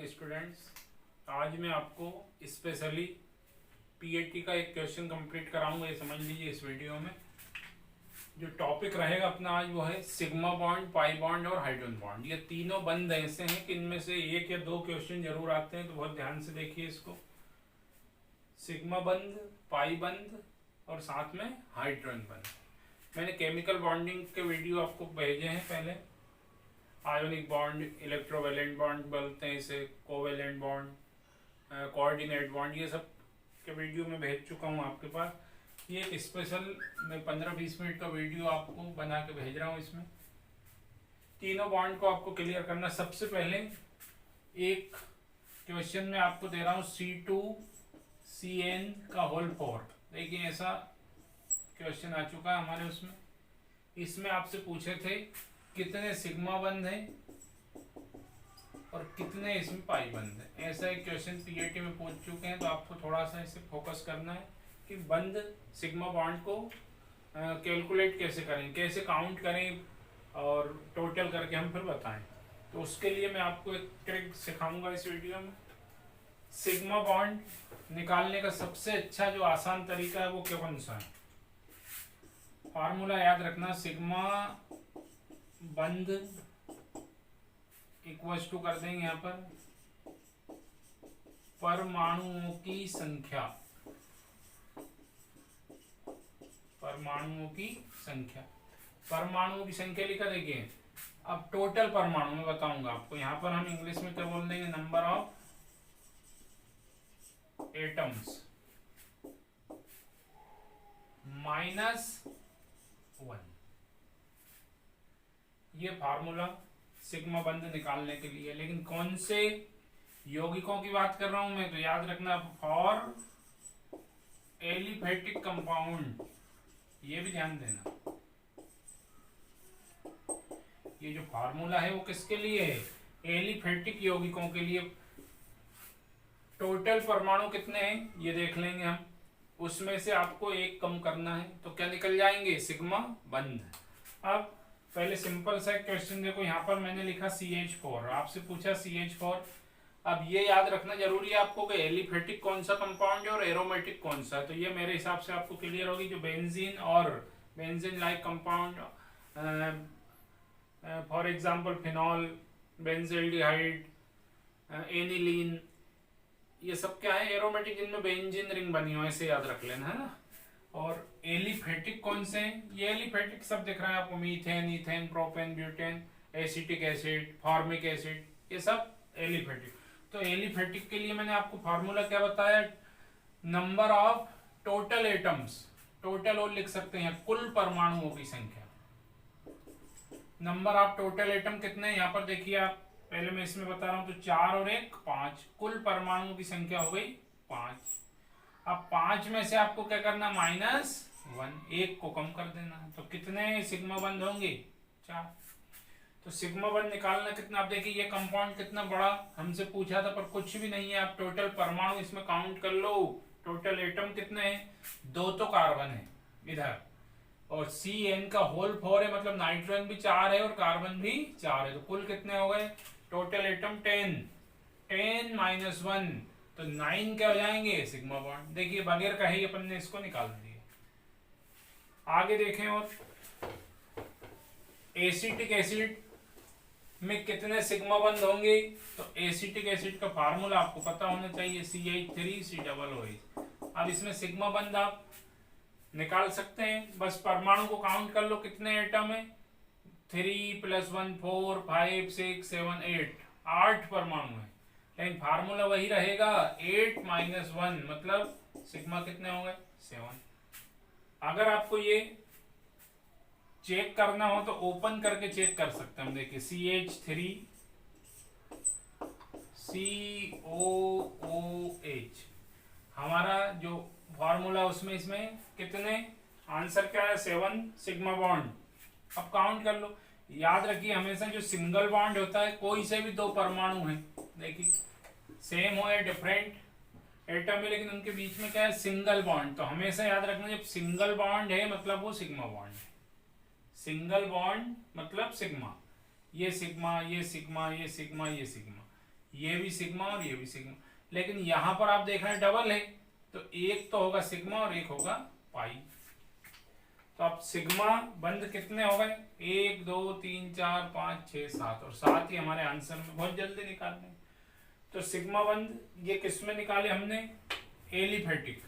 Students, आज मैं आपको स्पेशली पीएटी का एक क्वेश्चन कंप्लीट कराऊंगा। ये समझ लीजिए, इस वीडियो में जो टॉपिक रहेगा अपना आज वो है सिग्मा बॉन्ड, पाई बॉन्ड और हाइड्रोजन बॉन्ड। ये तीनों बंद ऐसे हैं कि इनमें से एक या दो क्वेश्चन जरूर आते हैं, तो बहुत ध्यान से देखिए इसको। सिग्मा बंद, पाई बंद और साथ में हाइड्रोजन बंद। मैंने केमिकल बॉन्डिंग के वीडियो आपको भेजे हैं पहले। आयोनिक बॉन्ड, इलेक्ट्रोवेलेंट बॉन्ड बोलते हैं इसे, कोवेलेंट बॉन्ड, कोऑर्डिनेट बॉन्ड, ये सब के वीडियो में भेज चुका हूँ आपके पास। ये एक स्पेशल मैं 15-20 मिनट का वीडियो आपको बना के भेज रहा हूँ। इसमें तीनों बॉन्ड को आपको क्लियर करना। सबसे पहले एक क्वेश्चन में आपको दे रहा हूँ C2CN का होल 4। देखिए ऐसा क्वेश्चन आ चुका है हमारे उसमें। इसमें आपसे पूछे थे कितने सिग्मा बंद हैं और कितने इसमें पाई बंद हैं। ऐसा एक क्वेश्चन पीएटी में पूछ चुके हैं, तो आपको थोड़ा सा इसे फोकस करना है कि बंद सिग्मा बॉन्ड को कैलकुलेट कैसे करें, कैसे काउंट करें और टोटल करके हम फिर बताएं। तो उसके लिए मैं आपको एक ट्रिक सिखाऊंगा इस वीडियो में। सिग्मा बॉन्ड निकालने का सबसे अच्छा जो आसान तरीका है वो कौन सा है? फार्मूला याद रखना, सिग्मा बंद इक्वल्स टू कर देंगे यहाँ पर परमाणुओं की संख्या। परमाणुओं की संख्या, परमाणुओं की संख्या लिखा। देखिए अब टोटल परमाणु में बताऊंगा आपको। यहाँ पर हम इंग्लिश में क्या बोल देंगे? Number of atoms -1। ये फार्मूला सिग्मा बंद निकालने के लिए। लेकिन कौन से यौगिकों की बात कर रहा हूं मैं? तो याद रखना, फॉर एलिफेटिक कंपाउंड, ये भी ध्यान देना। ये जो फार्मूला है वो किसके लिए है? एलिफेटिक यौगिकों के लिए। टोटल परमाणु कितने हैं ये देख लेंगे हम, उसमें से आपको एक कम करना है, तो क्या निकल जाएंगे? सिग्मा बंद। अब पहले सिंपल सा क्वेश्चन देखो, यहाँ पर मैंने लिखा CH4, आपसे पूछा CH4। अब ये याद रखना जरूरी है आपको कि एलिफेटिक कौन सा कंपाउंड है और एरोमेटिक कौन सा। तो ये मेरे हिसाब से आपको क्लियर होगी। जो बेंजीन और benzene like compound, for example phenol, benzaldehyde, aniline, ये सब क्या है? एरोमेटिक, जिनमें बेंजीन रिंग बनी हो, ऐसे याद रख लेना, है ना। और एलिफेटिक कौन से हैं? ये एलिफेटिक सब दिख रहा है आपको, methane, ethane, propane, butane, acetic acid, formic acid, ये सब एलिफेटिक। तो एलिफेटिक के लिए मैंने आपको फार्मूला क्या बताया? Number of total atoms, total और लिख सकते हैं कुल परमाणुओं की संख्या। नंबर ऑफ टोटल एटम कितने हैं यहाँ पर देखिए आप, पहले मैं इसमें बता रहा हूं, तो 4 और 1 5, कुल परमाणुओं की संख्या हो गई 5। अब 5 में से आपको क्या करना? -1, एक को कम कर देना। तो कितने सिग्मा बंद होंगे? 4। तो सिग्मा बंद निकालना कितना? आप देखिए ये कंपाउंड कितना बड़ा हमसे पूछा था, पर कुछ भी नहीं है। आप टोटल परमाणु इसमें काउंट कर लो। टोटल एटम कितने हैं? 2 तो कार्बन है इधर, और CN का होल 4 है, मतलब नाइट्रोजन भी 4 है और कार्बन भी 4 है। तो कुल कितने हो गए? टोटल एटम 10 -1, तो 9 क्या हो जाएंगे? Sigma bond. देखिए बगैर कहे ही अपन ने इसको निकाल दिया। आगे देखें, और एसिटिक एसिड में कितने सिग्मा बंद होंगे? तो एसिटिक एसिड का फार्मूला आपको पता होना चाहिए, CH3COOH। अब इसमें सिग्मा बंद आप निकाल सकते हैं, बस परमाणु को काउंट कर लो कितने एटम है। 3 + 1 4 5 6 7 8, 8 परमाणु है। लेकिन फार्मूला वही रहेगा, 8 - 1, मतलब सिग्मा कितने हो गए? 7। अगर आपको ये चेक करना हो तो ओपन करके चेक कर सकते हैं हम। देखिए CH3COOH हमारा जो फॉर्मूला, उसमें इसमें कितने, आंसर क्या है? 7 सिग्मा बॉन्ड। अब काउंट कर लो। याद रखिए हमेशा जो सिंगल बॉन्ड होता है, कोई से भी 2 परमाणु हैं, देखिए सेम हो या डिफरेंट एटम है, लेकिन उनके बीच में क्या है? Single bond. तो हमेशा याद रखना, जब सिंगल बॉन्ड है मतलब वो सिग्मा बॉन्ड है। सिंगल बॉन्ड मतलब सिग्मा। ये सिग्मा, ये सिग्मा, ये सिग्मा, ये सिग्मा, ये भी सिग्मा और ये भी सिग्मा। लेकिन यहां पर आप देख रहे हैं डबल है, तो एक तो होगा सिग्मा और एक होगा पाई। तो अब सिग्मा बंद कितने हो गए, 1 2 3 4 5 6 7, और 7 ही हमारे आंसर में, बहुत जल्दी निकालने। तो सिग्मा बंद ये किस में निकाले हमने, एलिफेटिक।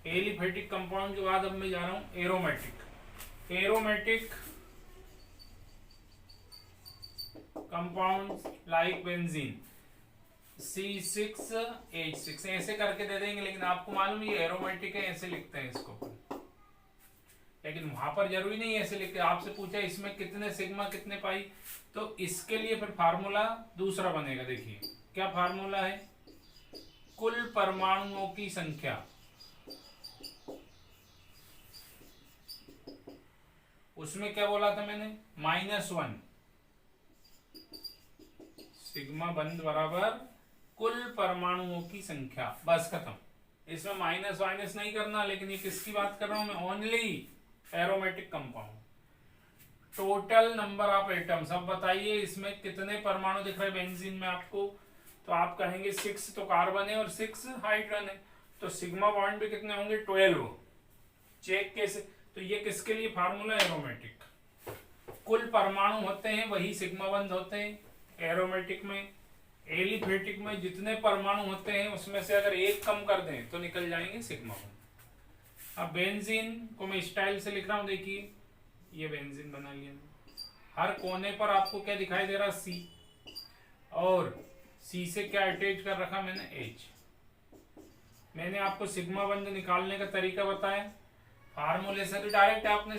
एलिफेटिक कंपाउंड के बाद अब मैं जा रहा हूं aromatic. Aromatic compound like benzene, C6H6 ऐसे करके दे देंगे, लेकिन आपको मालूम ये एरोमेटिक है, ऐसे लिखते हैं इसको। लेकिन वहां पर जरूरी नहीं ऐसे लिखते, आपसे पूछा इसमें कितने सिग्मा कितने पाई, तो इसके लिए फिर फार्मूला दूसरा बनेगा। देखिए क्या फार्मूला है, कुल परमाणुओं की संख्या, उसमें क्या बोला था मैंने, -1, सिग्मा बंद बराबर कुल परमाणुओं की संख्या, बस खत्म। इसमें माइनस माइनस नहीं करना, लेकिन ये किसकी बात कर रहा हूं मैं, only aromatic compound. Total number of atoms, अब बताइए इसमें कितने परमाणु दिख रहे हैं बेंजीन में आपको, तो आप कहेंगे 6 तो कार्बन है और 6 हाइड्रोजन है, तो सिग्मा बॉन्ड भी कितने होंगे, 12। चेक कैसे, तो ये किसके लिए फार्मूला, एरोमेटिक। कुल परमाणु होते हैं वही सिग्मा बंद होते हैं एरोमेटिक में। एलिफेटिक में जितने परमाणु होते हैं उसमें से अगर एक कम कर दें तो निकल जाएंगे सिग्मा बंद। अब बेंजीन को मैं स्टाइल से लिख रहा हूं, देखिए ये बेंजीन बना लिया, हर कोने पर आपको क्या दिखाई दे रहा, C, और C से क्या अटैच कर रखा मैंने, H। मैंने आपको सिग्मा बंद निकालने का तरीका बताया, फार्मूले से तो डायरेक्ट आपने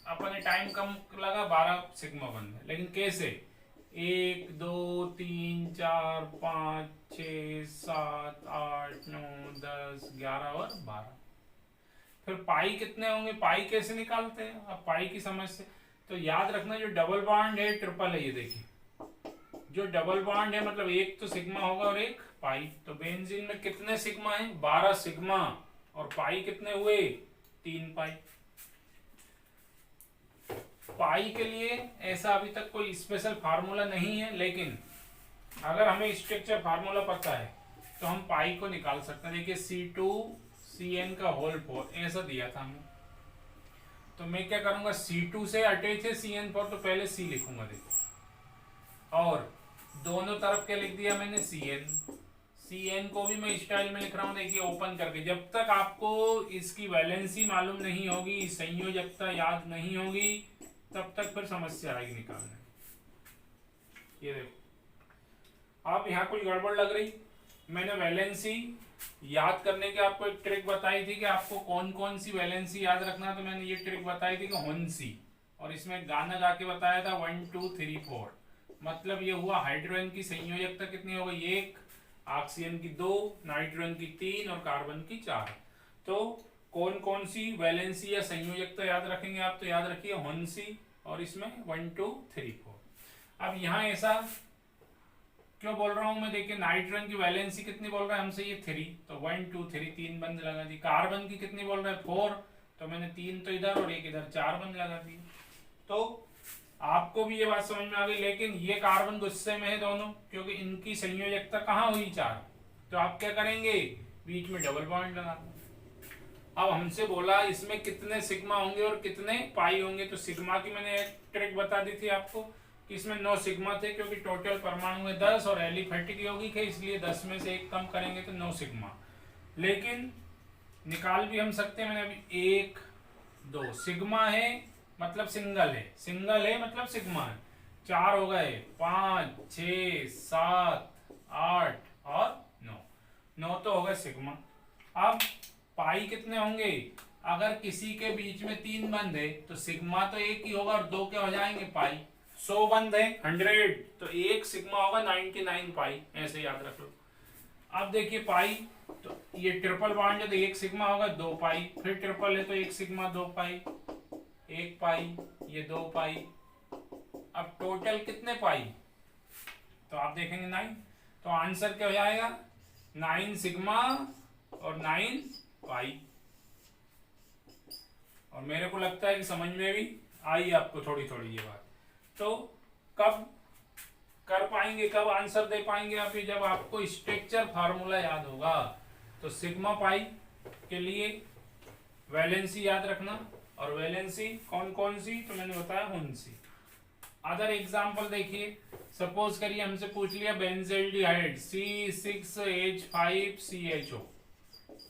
अपने टाइम कम लगा, 12 सिग्मा बंद है, लेकिन कैसे, 1 2 3 4 5 6 7 8 9 10 11 और 12। फिर पाई कितने होंगे, पाई कैसे निकालते हैं, अब पाई की समझ से तो याद रखना, जो डबल बॉन्ड है ट्रिपल है, ये देखिए जो डबल बॉन्ड है मतलब एक तो सिग्मा होगा और एक पाई। तो बेंजीन में कितने सिग्मा है, 12 सिग्मा, और पाई कितने हुए, 3 पाई। पाई के लिए ऐसा अभी तक कोई स्पेशल फार्मूला नहीं है, लेकिन अगर हमें स्ट्रक्चर फार्मूला पता है तो हम पाई को निकाल सकते हैं। देखिए C2CN का होल 4 ऐसा दिया था हमें, तो मैं क्या करूंगा, C2 से अटैच है CN4, तो पहले C लिखूंगा देखिए, और दोनों तरफ क्या लिख दिया मैंने, CN को भी मैं स्टाइल में लिख रहा हूं, देखिए ओपन करके। जब तक आपको इसकी वैलेंसी मालूम नहीं होगी, संयोजकता याद नहीं होगी, तब तक फिर समस्या आएगी निकालने। ये देखो आप यहाँ कोई गड़बड़ लग रही, मैंने वैलेंसी याद करने की आपको एक ट्रिक बताई थी कि आपको कौन कौन सी वैलेंसी याद रखना, तो मैंने ये ट्रिक बताई थी कि होन्सी, और इसमें गाना गा के बताया था 1 2 3 4। मतलब ये हुआ हाइड्रोजन की संयोजकता कितनी हो गई, 1, ऑक्सीजन की 2, नाइट्रोजन की 3 और कार्बन की 4। तो कौन कौन सी वैलेंसी या संयोजकता याद रखेंगे आप, तो याद रखिए होन्सी, और इसमें 1 2 3 4। अब यहाँ ऐसा क्यों बोल रहा हूं मैं, देखिए नाइट्रोजन की वैलेंसी कितनी बोल रहा है हमसे, ये 3, तो 1 2 3 3 बंद लगा दी। कार्बन की कितनी बोल रहा है, 4, तो मैंने 3 तो इधर और एक इधर, 4 बंद लगा दी। तो आपको भी ये बात समझ में आ गई, लेकिन ये कार्बन गुस्से में है दोनों, क्योंकि इनकी संयोजकता कहाँ हुई, 4। तो आप क्या करेंगे, बीच में डबल बॉन्ड लगा दो। अब हमसे बोला इसमें कितने सिग्मा होंगे और कितने पाई होंगे, तो सिग्मा की मैंने एक ट्रिक बता दी थी आपको कि इसमें 9 सिग्मा थे, क्योंकि टोटल परमाणु है 10 और एलिफेटिक यौगिक है, इसलिए 10 में से एक कम करेंगे तो 9 सिग्मा। लेकिन निकाल भी हम सकते हैं, मैंने अभी 1 2 सिग्मा है मतलब सिंगल है, सिंगल है मतलब सिग्मा है, 4 हो गए, 5 6 7 8 और 9 तो हो गए सिग्मा। अब पाई कितने होंगे, अगर किसी के बीच में 3 बंद है तो सिग्मा तो एक ही होगा और 2 क्या हो जाएंगे पाई। 100 बंद है 100, तो एक सिग्मा होगा 99 पाई, ऐसे याद रख लो। अब देखिए पाई, तो ये ट्रिपल बॉन्ड है तो एक सिग्मा होगा 2 पाई, फिर ट्रिपल है तो एक सिग्मा 2 पाई, 1 पाई, ये 2 पाई। अब टोटल कितने पाई, तो आप देखेंगे 9, तो आंसर क्या हो जाएगा, 9 सिग्मा और 9 पाई। और मेरे को लगता है कि समझ में भी आई आपको थोड़ी थोड़ी ये बात। तो कब पाएंगे, कब आंसर दे पाएंगे आप ये, जब आपको स्ट्रक्चर फार्मूला याद होगा। तो सिग्मा पाई के लिए वैलेंसी याद रखना, और वैलेंसी कौन कौन सी, तो मैंने बताया उनसी। अदर एग्जांपल देखिए, सपोज करिए हमसे पूछ लिया बेंजल्डिहाइड C6H5CHO।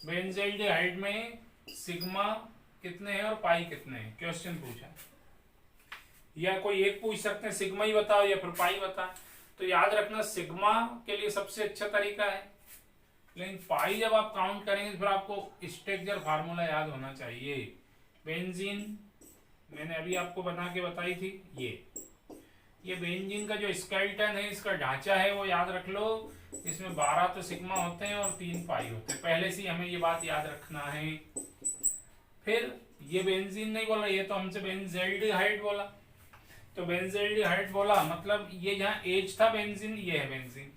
बेंजल्डिहाइड में सिग्मा कितने हैं और पाई कितने हैं, क्वेश्चन पूछा। या कोई एक पूछ सकते हैं सिग्मा ही बताओ या फिर पाई बताओ। तो याद रखना सिग्मा के लिए सबसे अच्छा तरीका है, लेकिन पाई जब आप काउंट करेंगे तो फिर आपको स्ट्रक्चर फार्मूला याद होना चाहिए। बेंजीन मैंने अभी आपको बना के बताई थी, ये बेंजीन का जो स्केलेटन है, इसका ढांचा है वो याद रख लो। इसमें 12 तो सिग्मा होते हैं और 3 पाई होते हैं, पहले से हमें ये बात याद रखना है। फिर ये बेंजीन नहीं बोला, ये तो हमसे बेंजल्डिहाइड बोला। तो बेंजल्डिहाइड बोला मतलब ये जहाँ H था बेंजीन, ये है बेंजीन।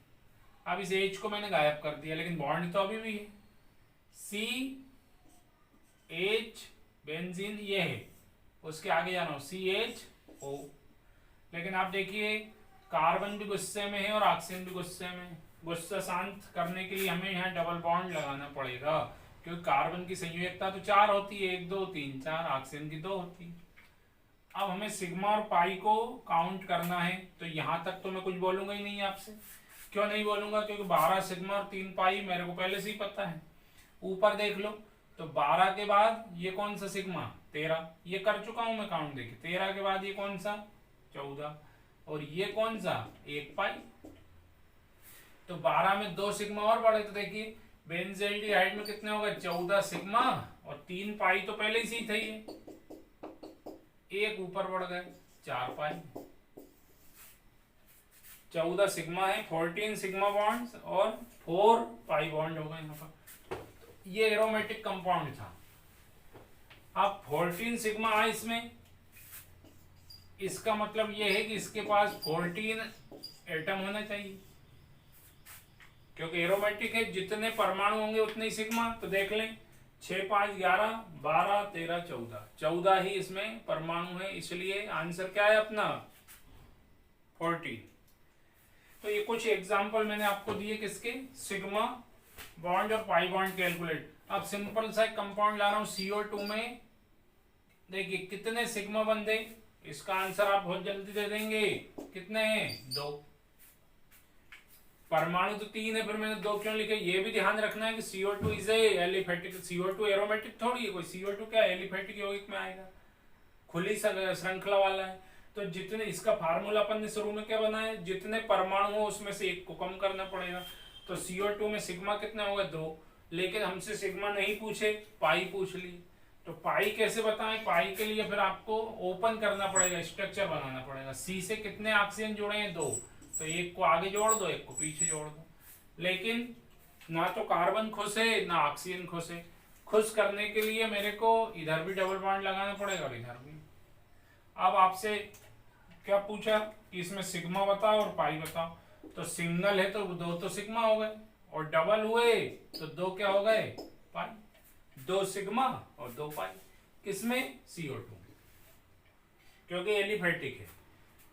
अब इस H को मैंने गायब कर दिया, लेकिन बॉन्ड तो अभी भी है। CH बेंजीन ये है, उसके आगे जाना हो CHO। लेकिन आप देखिए कार्बन भी गुस्से में है और ऑक्सीजन भी गुस्से में। गुस्सा शांत करने के लिए हमें यहाँ डबल बॉन्ड लगाना पड़ेगा, क्योंकि कार्बन की संयोजकता तो 4 होती है, 1 2 3 4, ऑक्सीजन की 2 होती है। अब हमें सिग्मा और पाई को काउंट करना है, तो यहाँ तक तो मैं कुछ बोलूंगा ही नहीं आपसे। क्यों नहीं बोलूंगा, क्योंकि 12 सिग्मा और 3 पाई मेरे को पहले से ही पता है। ऊपर देख लो, तो 12 के बाद ये कौन सा सिग्मा 13, ये कर चुका हूं मैं काउंट। देखिए 13 के बाद ये कौन सा 14, और ये कौन सा 1 पाई। तो 12 में 2 सिग्मा और बढ़े, तो देखिए बेंजल्डिहाइड में कितने हो गए 14 सिग्मा और 3 पाई तो पहले ही थे, ये एक ऊपर बढ़ गए 4 पाई। 14 सिग्मा है, 14 सिग्मा बॉन्ड्स और 4 पाई बॉन्ड हो गए यहाँ पर। ये एरोमेटिक कंपाउंड था। अब 14 सिग्मा आ इसमें, इसका मतलब ये है कि इसके पास 14 एटम होना चाहिए, क्योंकि एरोमेटिक है, जितने परमाणु होंगे उतने ही सिग्मा। तो देख लें 6 5 11 12 13 14, 14 ही इसमें परमाणु है, इसलिए आंसर क्या है अपना 14। तो ये कुछ एग्जाम्पल मैंने आपको दिए किसके, सिग्मा बॉन्ड और पाई बॉन्ड कैलकुलेट। अब सिंपल सा एक कंपाउंड ला रहा हूं CO2 में, देखिए कितने सिग्मा बंधे, इसका आंसर आप बहुत जल्दी दे देंगे। कितने हैं 2, परमाणु तो 3 है, फिर मैंने 2 क्यों लिखे, ये भी ध्यान रखना है कि CO2 is aliphatic. CO2 aromatic थोड़ी है कोई, CO2 क्या एलिफेटिक यौगिक में आएगा, खुली श्रृंखला वाला है। तो जितने, इसका फार्मूला अपन ने शुरू में क्या बनाया, जितने परमाणु हो उसमें से एक को कम करना पड़ेगा। तो CO2 में सिग्मा कितने हो गए 2, लेकिन हमसे सिग्मा नहीं पूछे, पाई पूछ ली। तो पाई कैसे बताएं, पाई के लिए फिर आपको ओपन करना पड़ेगा, स्ट्रक्चर बनाना पड़ेगा। C से कितने ऑक्सीजन जुड़े हैं 2, तो एक को आगे जोड़ दो, एक को पीछे जोड़ दो। लेकिन ना तो कार्बन खुश है ना ऑक्सीजन खुश है। खुश करने के लिए मेरे को इधर भी डबल बॉन्ड लगाना पड़ेगा और इधर भी। अब आपसे क्या पूछा कि इसमें सिग्मा बताओ और पाई बताओ, तो सिंगल है तो 2 तो सिग्मा हो गए, और डबल हुए तो 2 क्या हो गए पाई, 2 सिग्मा और 2 पाई। किसमें CO2, क्योंकि एलिफेटिक है।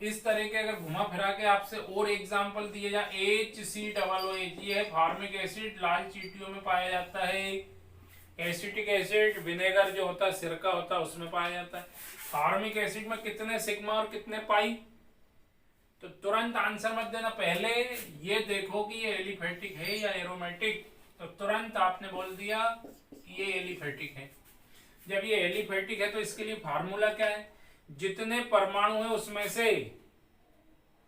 इस तरह के अगर घुमा फिरा के आपसे और एग्जाम्पल दिए जाए, HCOOH, ये है फार्मिक एसिड, लाल चींटियों में पाया जाता है। एसिटिक एसिड विनेगर जो होता है, सिरका होता है, उसमें पाया जाता है। फार्मिक एसिड में कितने सिग्मा और कितने पाई, तो तुरंत आंसर मत देना, पहले ये देखो कि ये एलिफेटिक है या एरोमेटिक। तो तुरंत आपने बोल दिया कि ये एलिफेटिक है। जब ये एलिफेटिक है तो इसके लिए फार्मूला क्या है, जितने परमाणु है उसमें से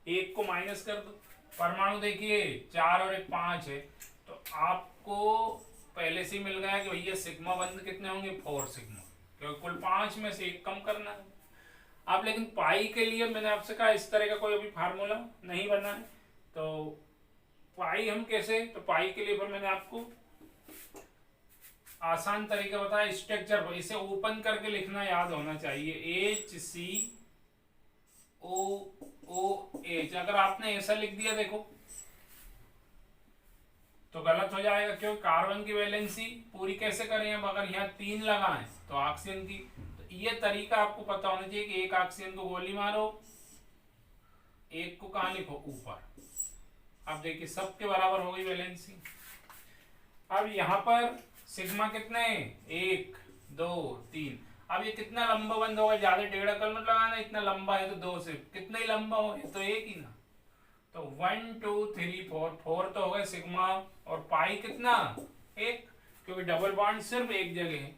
एक को माइनस कर दो। परमाणु देखिए 4 और 1 5 है, तो आपको पहले से ही मिल गया कि भैया सिग्मा बंद कितने होंगे 4 सिग्मा, क्योंकि कुल 5 में से 1 कम करना है। अब लेकिन पाई के लिए मैंने आपसे कहा इस तरह का कोई अभी फार्मूला नहीं बना है, तो पाई हम कैसे, तो पाई के लिए फिर मैंने आपको आसान तरीका बताया, स्ट्रक्चर इसे ओपन करके लिखना याद होना चाहिए, HCOOH। अगर आपने ऐसा लिख दिया देखो तो गलत हो जाएगा, क्योंकि कार्बन की वैलेंसी पूरी कैसे करें, अब अगर यहाँ 3 लगाएं तो ऑक्सीजन की, तो ये तरीका आपको पता होना चाहिए कि एक ऑक्सीजन को गोली मारो, एक को कहाँ लिखो ऊपर, अब देखिए सबके बराबर हो गई वैलेंसी। अब यहाँ पर सिग्मा कितने, 1 2 3। अब ये कितना लंबा बंद होगा, ज्यादा टेढ़ा कल मत लगाना, इतना लंबा है तो 2 से कितना ही लंबा हो, ये तो 1 ही ना। तो 1 2 3 4, 4 तो होगा सिग्मा, और पाई कितना 1, क्योंकि डबल बॉन्ड सिर्फ एक जगह है।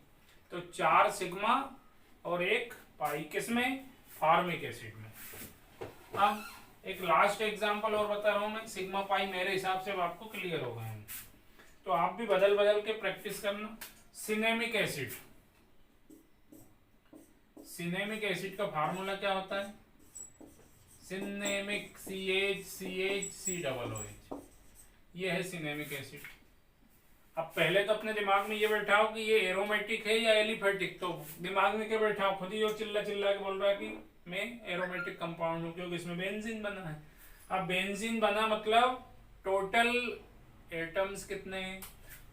तो 4 सिग्मा और 1 पाई, किसमें, फॉर्मिक एसिड में। अब एक लास्ट एग्जांपल और बता रहा हूं मैं, सिग्मा पाई मेरे हिसाब से अब आपको क्लियर हो गए हैं, तो आप भी बदल बदल के प्रैक्टिस करना। सिनेमिक एसिड, सिनेमिक एसिड का फार्मूला क्या होता है, सिनेमिक CH ये है सिनेमिक एसिड। अब पहले तो अपने दिमाग में ये बैठाओ कि ये एरोमेटिक है या एलिफेटिक, तो दिमाग में क्या बैठाओ, खुद ही जो चिल्ला चिल्ला के बोल रहा है कि मैं एरोमेटिक कंपाउंड हूं क्योंकि इसमें बेंजीन बना है। अब बेंजीन बना मतलब टोटल एटम्स कितने हैं,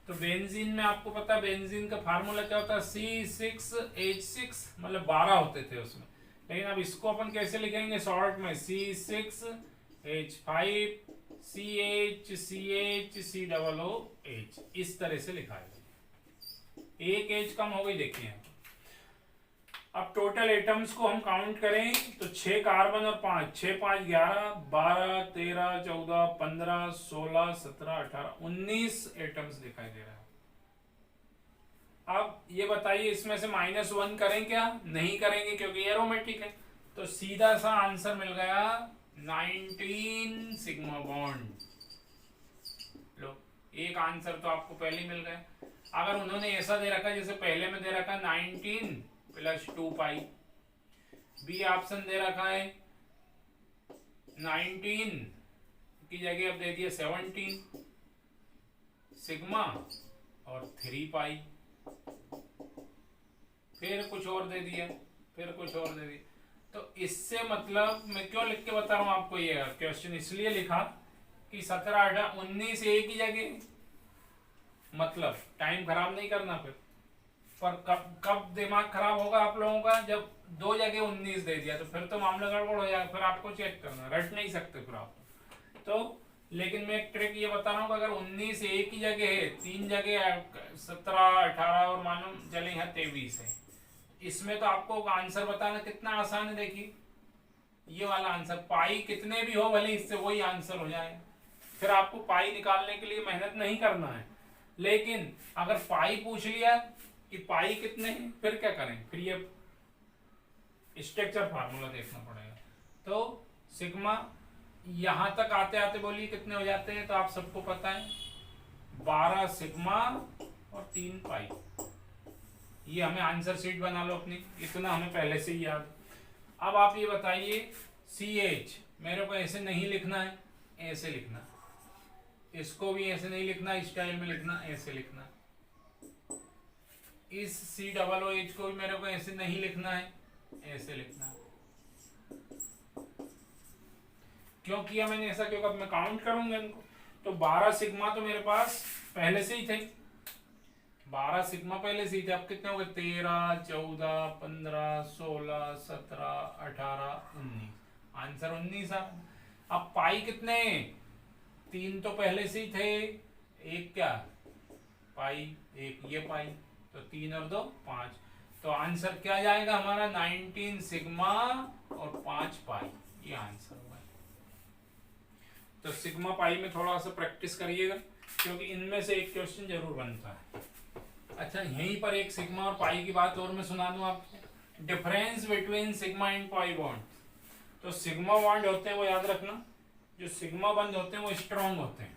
तो बेंजीन में आपको पता है बेंजीन का फार्मूला क्या होता है, C6H6, मतलब 12 होते थे उसमें। लेकिन अब इसको अपन कैसे लिखेंगे शॉर्ट में, C6H5CHCHCOOH, इस तरह से लिखा है। एक एज कम हो गई देखिए। अब टोटल एटम्स को हम काउंट करें तो 6 कार्बन और 5, 6 5 11 12 13 14 15 16 17 18 19 एटम्स दिखाई दे रहा है। अब ये बताइए इसमें से -1 करें क्या, नहीं करेंगे क्योंकि एरोमेटिक है, तो सीधा सा आंसर मिल गया 19 सिग्मा बॉन्ड। लो एक आंसर तो आपको पहले ही मिल गया। अगर उन्होंने ऐसा दे रखा जैसे पहले में दे रखा 19 + 2 पाई, बी ऑप्शन दे रखा है 19 की जगह अब दे दिया 17 सिग्मा और 3 पाई, फिर कुछ और दे दिया, फिर कुछ और दे दिया। तो इससे मतलब मैं क्यों लिख के बता रहा हूं आपको, ये क्वेश्चन इसलिए लिखा कि 17 18 19 एक ही जगह, मतलब टाइम खराब नहीं करना फिर। पर कब दिमाग खराब होगा आप लोगों का, जब 2 जगह 19 दे दिया तो फिर तो मामला गड़बड़ हो जाएगा, फिर आपको चेक करना, रट नहीं सकते फिर आप तो। लेकिन मैं एक ट्रिक ये बता रहा हूँ, अगर 19 एक ही जगह है, 3 जगह 17 18 और मानो चले यहाँ 23 है, इसमें तो आपको आंसर बताना कितना आसान है। देखिए ये वाला आंसर, पाई कितने भी हो भले इससे वही आंसर हो जाए, फिर आपको पाई निकालने के लिए मेहनत नहीं करना है। लेकिन अगर पाई पूछ लिया कि पाई कितने हैं, फिर क्या करें, फिर ये स्ट्रक्चर फार्मूला देखना पड़ेगा। तो सिग्मा यहां तक आते आते बोलिए कितने हो जाते हैं, तो आप सबको पता है 12 सिग्मा और 3 पाई। ये हमें आंसर शीट बना लो अपनी, इतना हमें पहले से ही याद। अब आप ये बताइए CH मेरे को ऐसे नहीं लिखना है, ऐसे लिखना, इसको भी ऐसे नहीं लिखना, स्टाइल में लिखना, ऐसे लिखना। इस COOH को भी मेरे को ऐसे नहीं लिखना है, ऐसे लिखना। क्यों किया मैंने ऐसा, क्योंकि अब मैं काउंट करूंगा इनको, तो 12 सिग्मा तो मेरे पास पहले से ही थे, 12 सिग्मा पहले से ही थे। अब कितने हो गए, 13 14 15 16 17 18 19, आंसर 19 आ। अब पाई कितने, 3 तो पहले से ही थे, एक क्या पाई, एक ये पाई, तो 3 और 2 5, तो आंसर क्या जाएगा हमारा 19 सिग्मा और 5 पाई, ये आंसर होगा। तो सिग्मा पाई में थोड़ा सा प्रैक्टिस करिएगा क्योंकि इनमें से एक क्वेश्चन जरूर बनता है। अच्छा यहीं पर एक सिग्मा और पाई की बात और मैं सुना दूं आपको, difference between sigma and pi bond. तो सिग्मा बॉन्ड होते हैं वो याद रखना, जो सिग्मा बंद होते हैं वो स्ट्रॉन्ग होते हैं।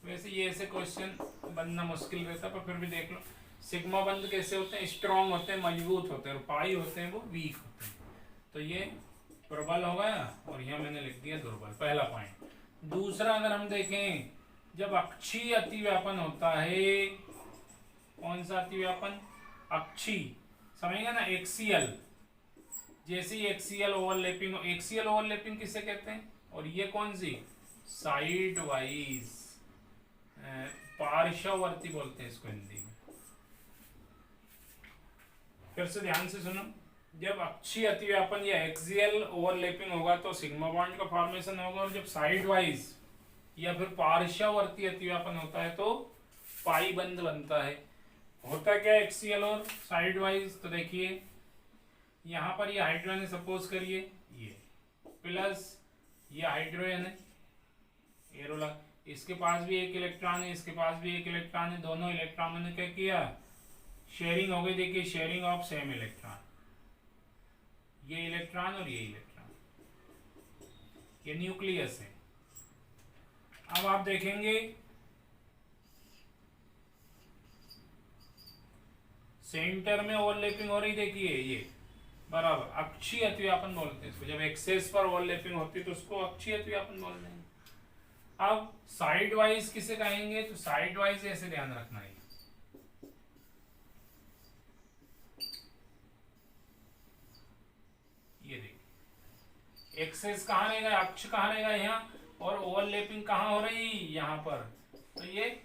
वैसे ये ऐसे क्वेश्चन बनना मुश्किल रहता है पर फिर भी देख लो, सिग्मा बंद कैसे होते हैं, स्ट्रॉन्ग होते हैं, मजबूत होते हैं, और पाई होते हैं वो वीक होते हैं। तो ये प्रबल हो गया और यहाँ मैंने लिख दिया दुर्बल, पहला पॉइंट। दूसरा अगर हम देखें, जब अक्षीय अतिव्यापन होता है, कौन सा अतिव्यापन, अक्षीय, समझेगा ना, एक्सियल, जैसे ही एक्सियल ओवरलैपिंग, एक्सियल ओवरलैपिंग किसे कहते हैं, और ये कौन सी, साइड वाइज, पार्श्ववर्ती बोलते हैं इसको हिंदी में। फिर से ध्यान से सुनो, जब अक्षीय अतिव्यापन या एक्सियल ओवरलैपिंग होगा तो सिग्मा बॉन्ड का फॉर्मेशन होगा, और जब साइड वाइज या फिर पार्श्ववर्ती अतिव्यापन होता है तो पाई बंध बनता है। होता क्या एक्सियल और साइड वाइज, तो देखिए यहाँ पर ये हाइड्रोजन है, सपोज करिए ये प्लस ये हाइड्रोजन है एरोला, इसके पास भी एक इलेक्ट्रॉन है, इसके पास भी एक इलेक्ट्रॉन है, दोनों इलेक्ट्रॉनों ने क्या किया, शेयरिंग हो गई। देखिए शेयरिंग ऑफ सेम इलेक्ट्रॉन, ये इलेक्ट्रॉन और ये इलेक्ट्रॉन, ये न्यूक्लियस है। अब आप देखेंगे सेंटर में ओवरलैपिंग हो रही, देखिए ये बराबर अक्षीय अतिव्यापन बोलते हैं इसको। जब एक्सेस पर ओवरलैपिंग होती है तो उसको अक्षीय अतिव्यापन बोलते हैं। अब साइड वाइज किसे कहेंगे, तो साइड वाइज ऐसे ध्यान रखना है, ये देखिए एक्सेस कहाँ रहेगा, अक्ष कहाँ रहेगा यहाँ, और ओवरलैपिंग कहाँ हो रही, यहाँ पर। तो ये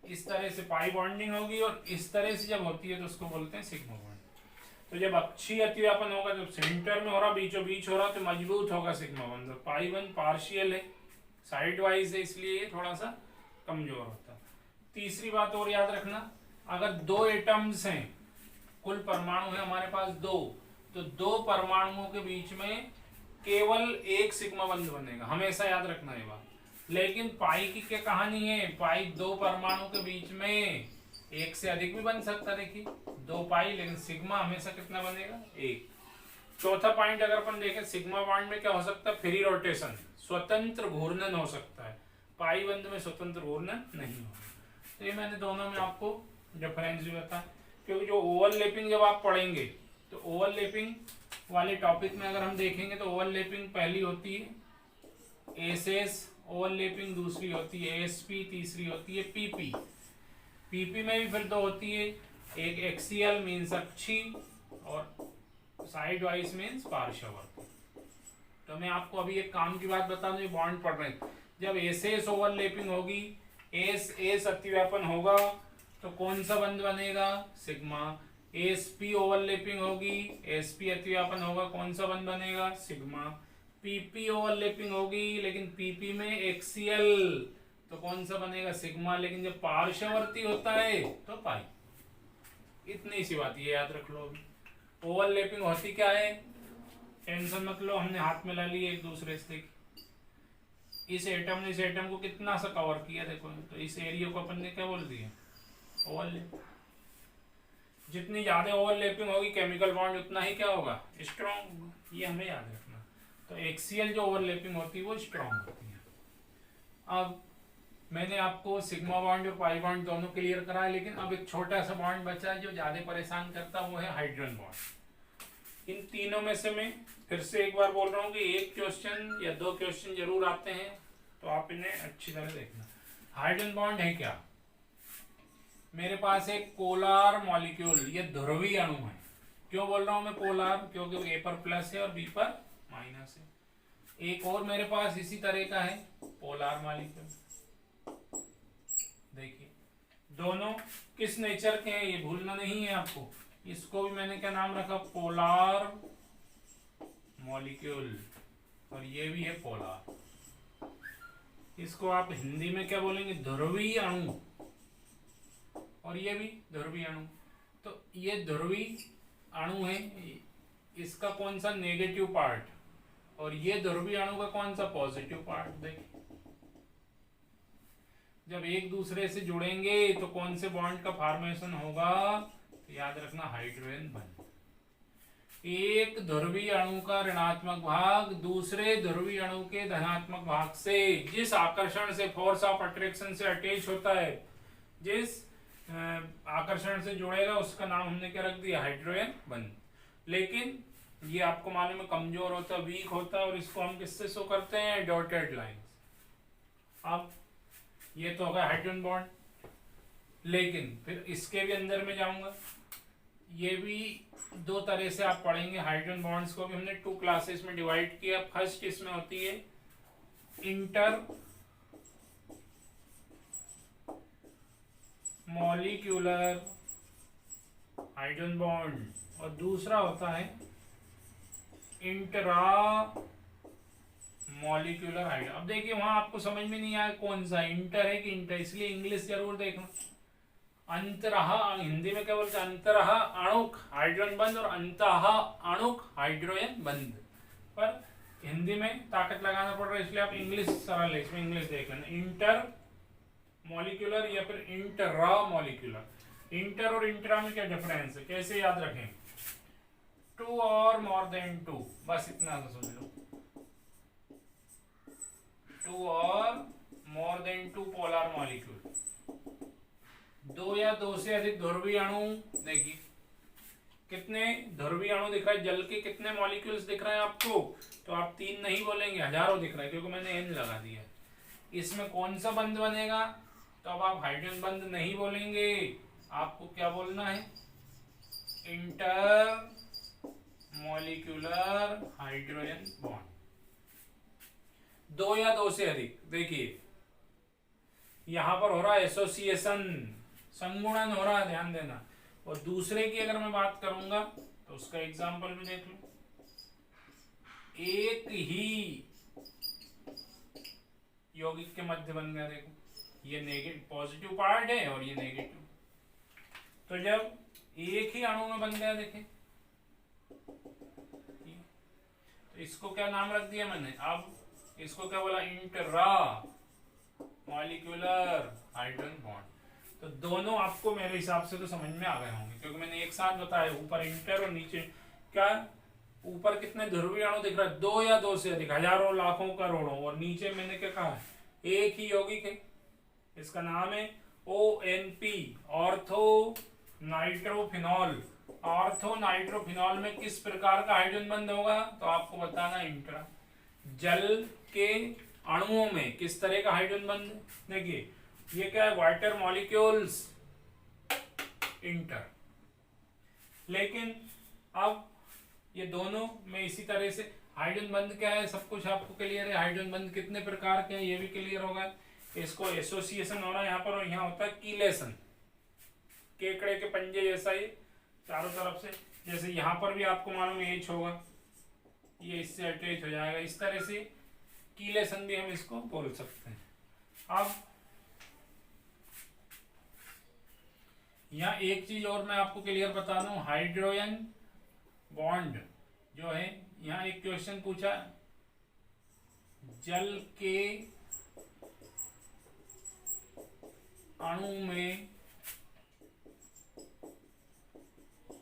इस तरह से पाई बॉन्डिंग होगी, और इस तरह से जब होती है तो उसको बोलते हैं सिग्मा बॉन्ड। तो जब अक्षीय अतिव्यापन होगा, जब सेंटर में हो रहा, बीचों बीच हो रहा, तो मजबूत होगा सिग्मा बॉन्ड। तो पाई बॉन्ड पार्शियल है, साइड वाइज है, इसलिए ये थोड़ा सा कमजोर होता है। तीसरी बात और याद रखना, अगर दो एटम्स हैं, कुल परमाणु है हमारे पास दो, तो दो परमाणुओं के बीच में केवल एक सिग्मा बंध बनेगा, हमेशा याद रखना ये बात। लेकिन पाई की क्या कहानी है, पाई दो परमाणु के बीच में एक से अधिक भी बन सकता है, देखिए दो पाई, लेकिन सिग्मा हमेशा कितना बनेगा, एक। चौथा पॉइंट अगर अपन देखें, सिग्मा बॉन्ड में क्या हो सकता है, फ्री रोटेशन, स्वतंत्र घूर्णन हो सकता है, पाई बंध में स्वतंत्र घूर्णन नहीं होगा। तो ये मैंने दोनों में आपको डिफरेंस भी बताया, क्योंकि जो ओवरलैपिंग जब आप पढ़ेंगे तो ओवरलैपिंग वाले टॉपिक में अगर हम देखेंगे तो ओवरलैपिंग पहली होती है एसएस ओवरलैपिंग, दूसरी होती है एसपी, तीसरी होती है पीपी। पीपी में भी फिर दो होती है, एक एक्सियल मीन्स अक्षीय और साइड वाइज मीन्स पार्श्ववर्ती। तो मैं आपको अभी एक काम की बात बता दूं, बॉन्ड पढ़ रहे हैं, जब एस ओवरलैपिंग होगी, एस अतिव्यापन होगा तो कौन सा बंध बनेगा, सिग्मा। एसपी ओवरलैपिंग होगी, एसपी अतिव्यापन होगा, कौन सा बंध बनेगा, सिग्मा। पीपी ओवरलैपिंग होगी, लेकिन पीपी में एक्सियल, तो कौन सा बनेगा, सिग्मा। लेकिन जब पार्श्ववर्ती होता है तो पाई। इतनी सी बात ये याद रख लो। ओवरलैपिंग होती क्या है, टेंशन मत लो, हमने हाथ में ला ली एक दूसरे से, इस एटम ने इस एटम को कितना सा कवर किया, देखो तो इस एरिया को अपन ने क्या बोल दिया, ओवरलैप। जितनी ज्यादा ओवरलैपिंग होगी केमिकल बॉन्ड उतना ही क्या होगा, स्ट्रॉन्ग। ये हमें याद रखना। तो एक्सियल जो ओवरलैपिंग होती है वो स्ट्रॉन्ग होती है। अब मैंने आपको सिग्मा बॉन्ड और पाई बॉन्ड दोनों क्लियर करा है, लेकिन अब एक छोटा सा बॉन्ड बचा है जो ज्यादा परेशान करता है, वो है हाइड्रोजन बॉन्ड। इन तीनों में से मैं फिर से एक बार बोल रहा हूँ कि एक क्वेश्चन या दो क्वेश्चन जरूर आते हैं, तो आप इन्हें अच्छी तरह देखना। हाइड्रोजन बॉन्ड है क्या, मेरे पास एक पोलर मॉलिक्यूल, ये ध्रुवीय अणु है। क्यों बोल रहा हूं मैं पोलर, क्योंकि ए पर प्लस है और बी पर माइनस है। एक और मेरे पास इसी तरह का है पोलर मॉलिक्यूल, देखिए दोनों किस नेचर के हैं ये भूलना नहीं है आपको। इसको भी मैंने क्या नाम रखा, पोलर मॉलिक्यूल, और ये भी है पोलर। इसको आप हिंदी में क्या बोलेंगे, ध्रुवीय अणु, और ये भी ध्रुवीय अणु। तो ये ध्रुवीय अणु है, इसका कौन सा नेगेटिव पार्ट, और ये ध्रुवीय अणु का कौन सा पॉजिटिव पार्ट। देखिए जब एक दूसरे से जुड़ेंगे तो कौन से बॉन्ड का फॉर्मेशन होगा, तो याद रखना हाइड्रोजन बॉन्ड। एक ध्रुवीय अणु का ऋणात्मक भाग दूसरे ध्रुवीय अणु के धनात्मक भाग से जिस आकर्षण से, फोर्स ऑफ अट्रैक्शन से अटैच होता है, जिस आकर्षण से जुड़ेगा, उसका नाम हमने क्या रख दिया, हाइड्रोजन बॉन्ड। लेकिन ये आपको मालूम है कमजोर होता है, वीक होता है, और इसको हम किससे शो करते हैं, डॉटेड लाइन। अब ये तो होगा हाइड्रोजन बॉन्ड, लेकिन फिर इसके भी अंदर में जाऊंगा, ये भी दो तरह से आप पढ़ेंगे। हाइड्रोजन बॉन्ड्स को भी हमने 2 क्लासेस में डिवाइड किया। फर्स्ट इसमें होती है इंटर मॉलिक्यूलर हाइड्रोजन बॉन्ड, और दूसरा होता है इंट्रा मॉलिक्यूलर हाइड्रोजन। अब देखिए वहां आपको समझ में नहीं आया कौन सा इंटर है कि इंटर, इसलिए इंग्लिश जरूर देखना। अंतरः हिंदी में क्या बोलते हैं, अंतरः अणुक हाइड्रोजन बंध और अंतः अणुक हाइड्रोजन बंध। पर हिंदी में ताकत लगाना पड़ रहा है, इसलिए आप इंग्लिश सरल है, इसमें इंग्लिश देख लेना। इंटर मॉलिक्यूलर या फिर इंट्रा मॉलिक्यूलर। इंटर और इंट्रा में क्या डिफरेंस है, कैसे याद रखें? 2 और मोर देन 2, बस इतना तो समझ लो। 2 और मोर देन 2 पोलर मॉलिक्यूल, 2 या 2 से अधिक ध्रुवीय अणु। देखिए कितने ध्रुवीय अणु दिख रहा है, जल के कितने मॉलिक्यूल्स दिख रहे हैं आपको? तो आप 3 नहीं बोलेंगे, हजारों दिख रहा है, क्योंकि मैंने एन लगा दिया। इसमें कौन सा बंध बनेगा? तो अब आप हाइड्रोजन बंध नहीं बोलेंगे, आपको क्या बोलना है? Inter molecular hydrogen bond. 2 या 2 से अधिक, देखिए यहां पर हो रहा है एसोसिएशन, संगुणन हो रहा है, ध्यान देना। और दूसरे की अगर मैं बात करूंगा तो उसका एग्जांपल भी देख लो। एक ही यौगिक के मध्य बन गया, देखो ये नेगेटिव पॉजिटिव पार्ट है और ये नेगेटिव। तो जब एक ही अणु में बन गया, देखें तो इसको क्या नाम रख दिया मैंने? अब इसको क्या बोला? Intra molecular hydrogen bond. तो दोनों आपको मेरे हिसाब से तो समझ में आ गए होंगे, क्योंकि मैंने एक साथ बताया, ऊपर इंटर और नीचे क्या, ऊपर कितने ध्रुवीय अणु दिख रहा है? 2 या 2 से अधिक, हजारों लाखों करोड़ों। और नीचे मैंने क्या कहा? एक ही यौगिक है, इसका नाम है ONP, ortho nitrophenol. Ortho nitrophenol में किस प्रकार का हाइड्रोजन बंध होगा? तो आपको बताना इंट्रा। जल के अणुओं में किस तरह का हाइड्रोजन बंध? देखिए ये क्या है? Water molecules, inter. लेकिन अब ये दोनों में इसी तरह से हाइड्रोजन बंध क्या है, सब कुछ आपको क्लियर है। हाइड्रोजन बंध कितने प्रकार के हैं ये भी क्लियर होगा। इसको एसोसिएशन हो रहा है यहाँ पर, और यहाँ होता है कीलेशन, केकड़े के पंजे जैसा ही चारों तरफ से। जैसे यहाँ पर भी आपको मालूम एच होगा, ये इससे अटैच हो जाएगा, इस तरह से कीलेशन भी हम इसको बोल सकते हैं। अब यहाँ एक चीज और मैं आपको क्लियर बता दूं, हाइड्रोजन बॉन्ड जो है, यहाँ एक क्वेश्चन पूछा, जल के अणु में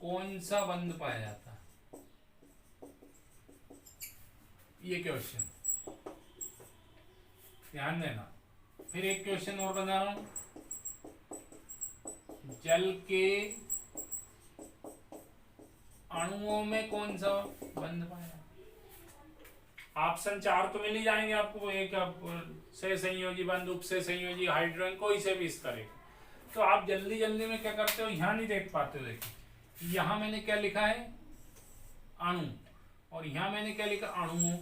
कौन सा बंध पाया जाता है? ये क्वेश्चन ध्यान देना। फिर एक क्वेश्चन और बना रहा हूं, जल के अणुओं में कौन सा बंध पाया? ऑप्शन 4 तो मिल ही जाएंगे आपको, एक से संयोजी बंध, उप से संयोजी, हाइड्रोजन, कोई से भी इस तरह। तो आप जल्दी जल्दी में क्या करते हो, यहाँ नहीं देख पाते हो। देखिए यहाँ मैंने क्या लिखा है? अणु। और यहाँ मैंने क्या लिखा? अणुओं।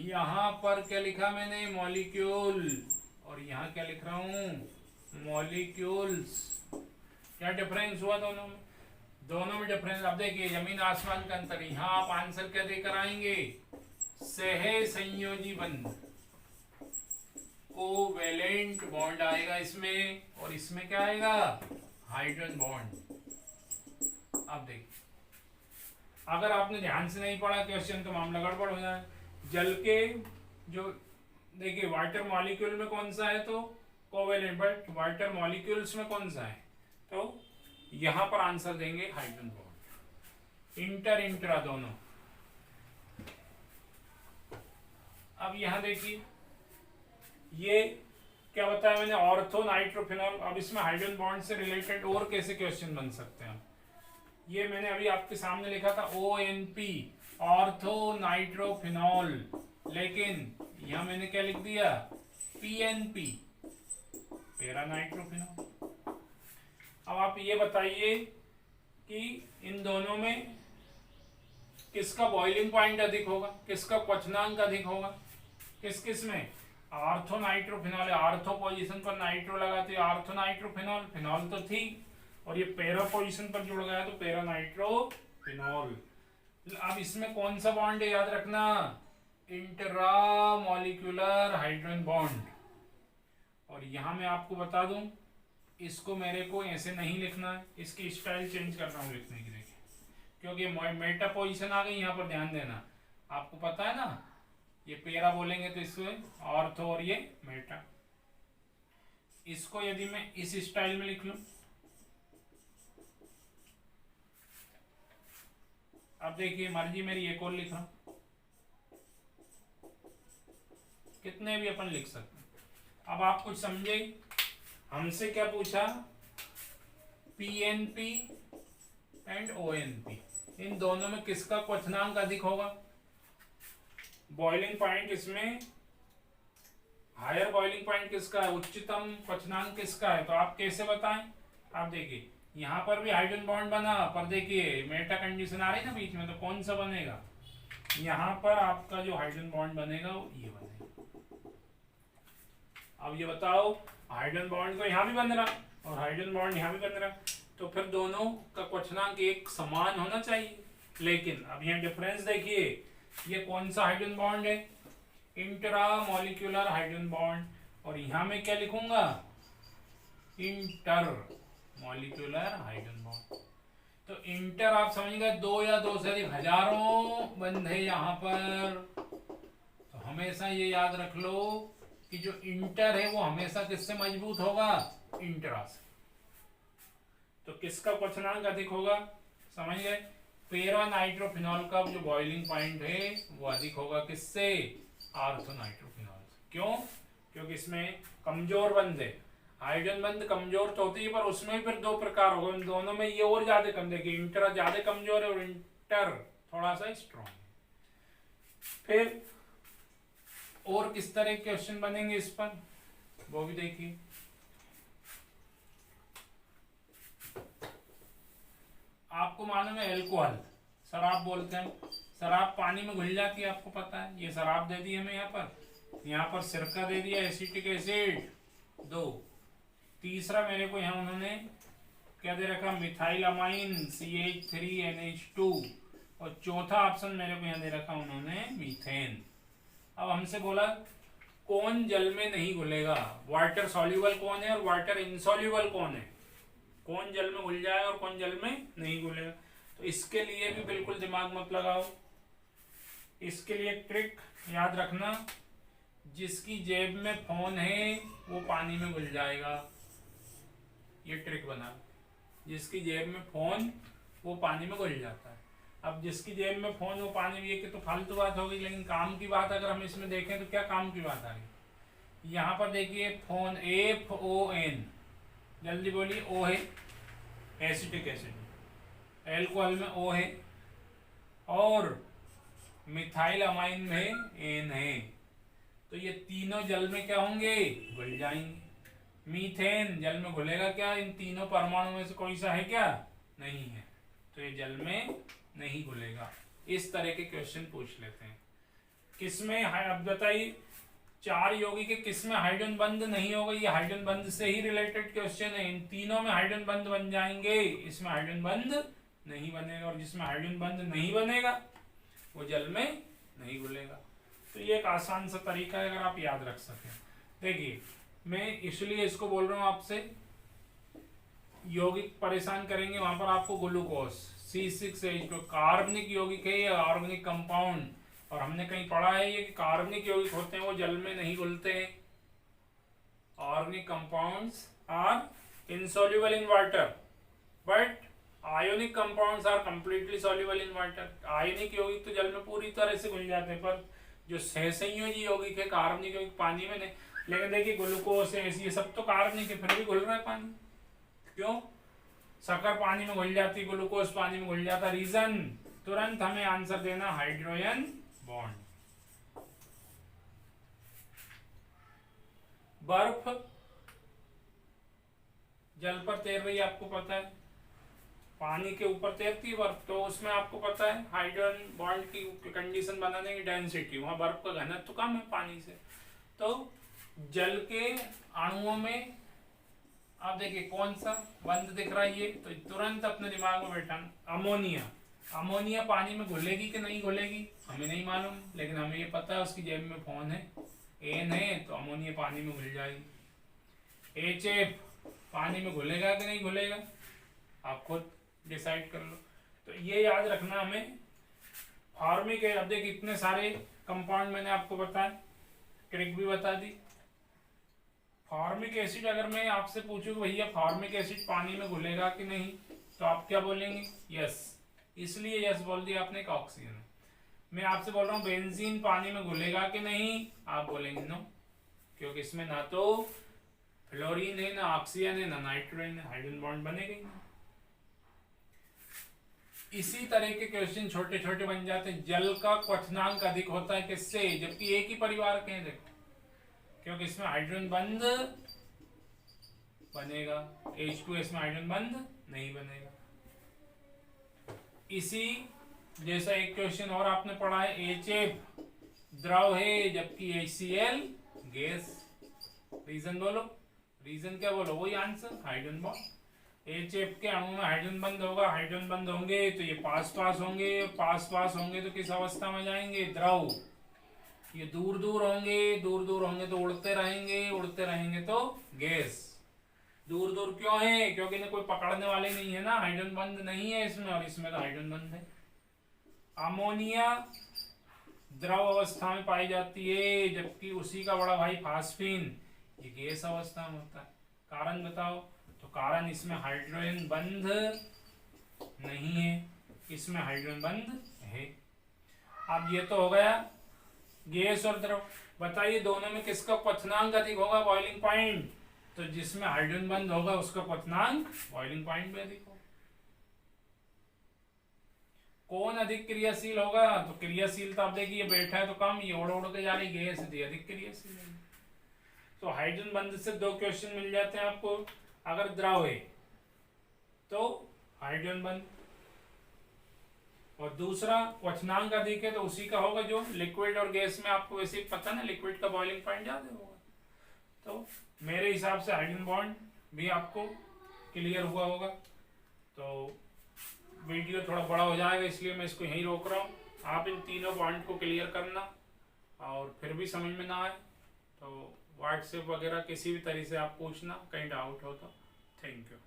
यहाँ पर क्या लिखा मैंने? मॉलिक्यूल। और यहाँ क्या लिख रहा हूँ? मॉलिक्यूल्स। क्या डिफरेंस हुआ दोनों में? दोनों में डिफरेंस, अब देखिए जमीन आसमान का अंतर। यहाँ आप आंसर क्या देकर आएंगे? सह संयोजी बंध, कोवेलेंट बॉन्ड आएगा इसमें, और इसमें क्या आएगा? Hydrogen bond. अब देखिए अगर आपने ध्यान से नहीं पढ़ा क्वेश्चन तो मामला गड़बड़ हो जाए। जल के जो देखिए वाटर मॉलिक्यूल में कौन सा है? तो कोवेलेंट। बट वाटर मॉलिक्यूल्स में कौन सा है? तो यहां पर आंसर देंगे हाइड्रोजन बॉन्ड। इंटर इंट्रा दोनों। अब यहां देखिए ये क्या बताया मैंने? Ortho nitrophenol. अब इसमें हाइड्रोजन बॉन्ड से रिलेटेड और कैसे क्वेश्चन बन सकते हैं? ये मैंने अभी आपके सामने लिखा था ONP, ऑर्थो नाइट्रोफिनॉल, लेकिन यहां मैंने क्या लिख दिया? PNP, para nitrophenol. अब आप ये बताइए कि इन दोनों में किसका बॉइलिंग पॉइंट अधिक होगा, किसका क्वथनांक अधिक होगा? किस किस में? आर्थो नाइट्रोफिनॉल है, आर्थो पोजीशन पर नाइट्रो लगाते आर्थो नाइट्रोफिनॉल, फिनॉल तो थी, और ये पैरा पोजीशन पर जुड़ गया तो पैरा नाइट्रोफिनॉल। अब इसमें कौन सा बॉन्ड है याद रखना, इंट्रा मॉलिक्यूलर हाइड्रोजन बॉन्ड। और यहां मैं आपको बता दूं, इसको मेरे को ऐसे नहीं लिखना है, इसकी स्टाइल चेंज करना हूं लिखने की, देखिए क्योंकि मेटा पोजीशन आ गई, यहाँ पर ध्यान देना। आपको पता है ना, ये पेरा बोलेंगे तो इसमें ऑर्थो और ये मेटा। इसको यदि मैं इस स्टाइल में लिख लूं, अब देखिए मर्जी मेरी, एक और लिखा, कितने भी अपन लिख सकते हैं। अब आप कुछ समझे, हमसे क्या पूछा, पीएनपी एंड ओएनपी, इन दोनों में किसका क्वथनांक अधिक होगा। बॉइलिंग पॉइंट इसमें, हायर बॉइलिंग पॉइंट किसका है, उच्चतम क्वथनांक किसका है, तो आप कैसे बताएं। आप देखिए यहां पर भी हाइड्रोजन बॉन्ड बना, पर देखिए मेटा कंडीशन आ रही ना बीच में, तो कौन सा बनेगा, यहां पर आपका जो हाइड्रोजन बॉन्ड बनेगा वो ये बनेगा। अब ये बताओ, हाइड्रोजन बॉन्ड तो यहां भी बन रहा और हाइड्रोजन बॉन्ड यहां भी बन रहा, तो फिर दोनों का क्वथनांक एक समान होना चाहिए। लेकिन अब यहाँ डिफरेंस देखिए, ये कौन सा हाइड्रोजन बॉन्ड है, इंट्रा मॉलिक्यूलर हाइड्रोजन बॉन्ड, और यहां मैं क्या लिखूंगा, इंटर मॉलिक्यूलर हाइड्रोजन बॉन्ड। तो इंटर आप समझ गए, दो या दो से अधिक, हजारों बंद है यहां पर। तो हमेशा ये याद रख लो कि जो इंटर है वो हमेशा किससे मजबूत होगा, इंट्रा से। तो किसका क्वथनांक अधिक होगा, समझ गए, पेरा नाइट्रोफिनॉल का जो बॉइलिंग पॉइंट है वो अधिक होगा किससे, आर्थो नाइट्रोफिनॉल से। क्यों, क्योंकि इसमें कमजोर बंद है, हाइड्रोजन बंद कमजोर तो होती है, पर उसमें फिर दो प्रकार होगा, इन दोनों में ये और ज्यादा कम, देखिए इंटर ज्यादा कमजोर है और इंटर थोड़ा सा स्ट्रॉन्ग है। फिर और किस तरह के क्वेश्चन बनेंगे इस पर, वो भी देखिए। आपको मालूम है एल्कोहल, शराब बोलते हैं, शराब पानी में घुल जाती है, आपको पता है। ये शराब दे दी हमें यहाँ पर सिरका दे दिया, एसिटिक एसिड 2, तीसरा मेरे को यहाँ उन्होंने क्या दे रखा, मिथाइल अमाइन CH3NH2, और चौथा ऑप्शन मेरे को यहाँ दे रखा उन्होंने मीथेन। अब हमसे बोला कौन जल में नहीं घुलेगा, वाटर सॉल्यूबल कौन है और वाटर इनसॉल्यूबल कौन है, कौन जल में घुल जाएगा और कौन जल में नहीं घुलेगा। तो इसके लिए भी बिल्कुल दिमाग मत लगाओ, इसके लिए ट्रिक याद रखना, जिसकी जेब में फोन है वो पानी में घुल जाएगा, ये ट्रिक बना, जिसकी जेब में फोन वो पानी में घुल जाता है। अब जिसकी जेब में फोन वो पानी में, ये तो फालतू बात होगी, लेकिन काम की बात अगर हम इसमें देखें तो क्या काम की बात आ रही, यहाँ पर देखिए फोन FON, जल्दी बोलिए, O है, एसिटिक एसिड, एल्कोहल में O है, और मिथाइल अमाइन में N है, तो ये तीनों जल में क्या होंगे, घुल जाएंगे। मीथेन जल में घुलेगा क्या, इन तीनों परमाणु में से कोई सा है क्या, नहीं है, तो ये जल में नहीं घुलेगा। इस तरह के क्वेश्चन पूछ लेते हैं। किसमें, अब बताइए, 4 यौगिक के किसमें हाइड्रोजन बंद नहीं होगा, ये हाइड्रोजन बंद से ही रिलेटेड क्वेश्चन है। इन तीनों में हाइड्रोजन बंद बन जाएंगे, इसमें हाइड्रोजन बंद नहीं बनेगा, और जिसमें हाइड्रोजन बंद नहीं बनेगा वो जल में नहीं घुलेगा। तो ये एक आसान सा तरीका है, अगर आप याद रख सकें। देखिए मैं इसलिए इसको बोल रहा हूं आपसे, यौगिक परेशान करेंगे, वहां पर आपको ग्लूकोज C6H12 कार्बनिक यौगिक है, या ऑर्गेनिक कंपाउंड, और हमने कहीं पढ़ा है ये कि कार्बनिक यौगिक होते हैं वो जल में नहीं घुलते हैं। Organic compounds are insoluble in water, but ionic compounds are completely soluble in water. Ionic यौगिक तो जल में पूरी तरह से घुल जाते हैं, पर जो सहसंयोजी यौगिक है, कार्बनिक यौगिक, पानी में नहीं। लेकिन देखिए ग्लूकोज ये सब तो कार्बनिक है, फिर भी घुल रहा है पानी, क्यों, शक्कर पानी में घुल जाती, ग्लूकोज पानी में घुल जाता, रीजन, तुरंत हमें आंसर देना, हाइड्रोजन बॉन्ड। बर्फ जल पर तैर रही है, आपको पता है, पानी के ऊपर तैरती है बर्फ, तो उसमें आपको पता है हाइड्रोजन बॉन्ड की कंडीशन बनाने की डेंसिटी, वहां बर्फ का घनत्व तो कम है पानी से। तो जल के अणुओं में आप देखिए कौन सा बंद दिख रहा है, ये तो तुरंत अपने दिमाग में बैठा, अमोनिया। अमोनिया पानी में घुलेगी कि नहीं घुलेगी हमें नहीं मालूम, लेकिन हमें ये पता है उसकी जेब में फोन है, एन है, तो अमोनिया पानी में घुल जाएगी। HF पानी में घुलेगा कि नहीं घुलेगा आप खुद डिसाइड कर लो। तो ये याद रखना हमें। फॉर्मिक है, अब देखिए इतने सारे कंपाउंड मैंने आपको बताया, ट्रिक भी बता दी। फॉर्मिक एसिड अगर मैं आपसे पूछूं भैया फॉर्मिक एसिड पानी में घुलेगा कि नहीं, तो आप क्या बोलेंगे? यस। इसलिए यस बोल दिया आपने एक ऑक्सीजन। मैं आपसे बोल रहा हूँ बेंजीन पानी में घुलेगा कि नहीं, आप बोलेंगे नो, क्योंकि इसमें ना तो फ्लोरीन है, ना ऑक्सीजन है, ना नाइट्रोजन है, हाइड्रोजन बॉन्ड बनेगा ही नहीं। इसी तरह के क्वेश्चन छोटे छोटे बन जाते हैं। जल का क्वथनांक अधिक होता है किससे, जबकि एक ही परिवार के हैं, देखो, क्योंकि इसमें हाइड्रोजन बंध बनेगा, H2S में हाइड्रोजन बंध नहीं बनेगा। इसी जैसा एक क्वेश्चन और आपने पढ़ा है, HF द्रव है जबकि HCl गैस। रीजन बोलो, रीजन क्या बोलो, वही आंसर, हाइड्रोजन बॉन्ड। HF के अणु में हाइड्रोजन बंद होगा, हाइड्रोजन बंद होंगे तो ये पास पास होंगे, पास पास होंगे तो किस अवस्था में जाएंगे, द्रव। ये दूर दूर होंगे, दूर दूर होंगे तो उड़ते रहेंगे, उड़ते रहेंगे तो गैस। दूर दूर क्यों है, क्योंकि इन्हें कोई पकड़ने वाले नहीं है ना, हाइड्रोजन बंद नहीं है इसमें, और इसमें तो हाइड्रोजन बंद है। अमोनिया द्रव अवस्था में पाई जाती है, जबकि उसी का बड़ा भाई फास्फीन ये गैस अवस्था में होता है। कारण बताओ, तो कारण इसमें हाइड्रोजन बंध नहीं है, इसमें हाइड्रोजन बंध है। अब ये तो हो गया गैस और द्रव। बताइए दोनों में किसका क्वथनांक अधिक होगा, बॉइलिंग पॉइंट? तो जिसमें हाइड्रोजन बंद होगा उसका क्वथनांक बॉइलिंग पॉइंट भी अधिक होगा। कौन अधिक क्रियाशील होगा, तो क्रियाशीलता आप देखिए, बैठा है तो कम, ये उड़ उड़ के जा रही, गैस अधिक क्रियाशील है। तो हाइड्रोजन बंध से दो क्वेश्चन मिल जाते हैं आपको। अगर द्रव है तो हाइड्रोजन बंध, और दूसरा क्वथनांक अधिक है तो उसी का होगा जो लिक्विड और गैस में, आपको वैसे ही पता ना, लिक्विड का बॉइलिंग पॉइंट ज्यादा होगा। तो मेरे हिसाब से हाइड्रोजन बॉन्ड भी आपको क्लियर हुआ होगा। तो वीडियो थोड़ा बड़ा हो जाएगा इसलिए मैं इसको यहीं रोक रहा हूँ। आप इन तीनों पॉइंट को क्लियर करना, और फिर भी समझ में ना आए तो व्हाट्सएप वगैरह किसी भी तरीके से आप पूछना, कहीं डाउट हो तो। Thank you.